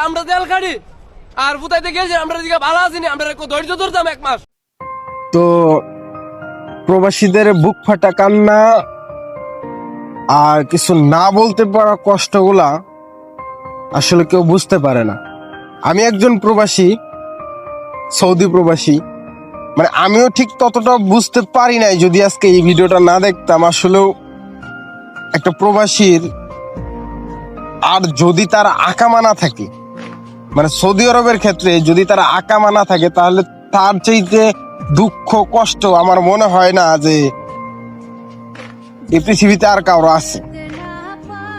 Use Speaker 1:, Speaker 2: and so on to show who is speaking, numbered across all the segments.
Speaker 1: আমরা তেল খাড়ি আর বুতাইতে গেছি আমরা দিকে ভালো আছিনি, আমরা ধৈর্য ধরতাম 1 মাস।
Speaker 2: তো প্রবাসীদের বুক ফাটা কান্না আর কিছু না বলতে পারা কষ্টগুলা আসলে কেউ বুঝতে পারে না। আমি একজন প্রবাসী, সৌদি প্রবাসী, মানে আমিও ঠিক ততটা বুঝতে পারি নাই যদি আজকে এই ভিডিওটা না দেখতাম। আসলেও একটা প্রবাসীর আর যদি তার আকামা না থাকে, মানে সৌদি আরবের ক্ষেত্রে যদি তার আকামা না থাকে, তাহলে তার চাইতে দুঃখ কষ্ট আমার মনে হয় না যে এই পৃথিবীতে আর কারো আছে।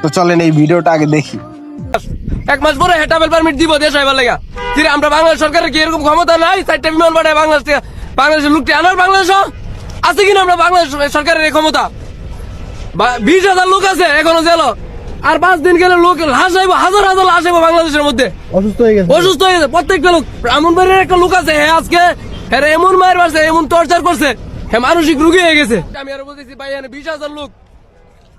Speaker 2: তো চলেন এই ভিডিওটা আগে দেখি।
Speaker 1: 1 মাস পরে হেটাবেল পারমিট দিব দেশ আইবার লাগা। ফিরে আমরা বাংলাদেশ সরকারের কি এরকম ক্ষমতা নাই 4টা বিমান পাঠায় বাংলাদেশ থেকে? বাংলাদেশের লোকটি আনার বাংলাদেশ আছে কিনা? আমরা বাংলাদেশ সরকারের এই ক্ষমতা? 20,000 লোক আছে এখনো জেল, আর 5 দিন গেলে লোক লাশ আইবো, হাজার হাজার লাশ আইবো বাংলাদেশের মধ্যে। অসুস্থ হয়ে গেছে প্রত্যেকটা লোক। ব্রাহ্মণবাড়ির একটা লোক আছে, হ্যাঁ আজকে হ্যাঁ এমন মায়ের মারছে, এমন টর্চার করছে, হ্যাঁ মানসিক রোগী হয়ে গেছে। আমি আরো বলতেছি ভাই, 20,000 লোক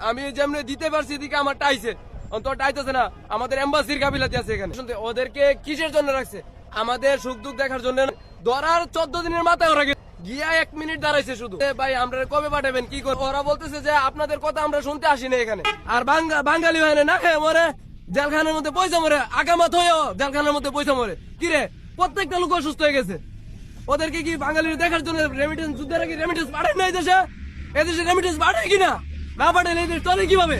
Speaker 1: আমি যেমনি দিতে পারছি এদিকে আমার টাইছে, অন্তত টাইতেছে না। আমাদের এম্বাসির কাবিলাতে আছে এখানে। ওদেরকে কিসের জন্য রাখছে? আমাদের সুখ দুঃখ দেখার জন্য। ধরার 14 দিনের মাথায় ওরা গিয়া 1 মিনিট দাঁড়াইছে শুধু। ভাই আমরা কবে পাঠাবেন, কি করে? ওরা বলতেছে যে আপনাদের কথা আমরা শুনতে আসিনি এখানে। আর বাঙালি হয় না খেয়ে মরে, জেলখানার মধ্যে পয়সা মরে, আগামাত হয়েও জেলখানার মধ্যে পয়সা মরে। কিরে, প্রত্যেকটা লোক অসুস্থ হয়ে গেছে। ওদেরকে কি বাঙালির দেখার জন্য রেমিটেন্স, যুদ্ধের কি রেমিটেন্স পাঠায় না? এই দেশে, এদেশে রেমিটেন্স পাঠায় কিনা? না পাঠায় এই দেশ চলে কিভাবে?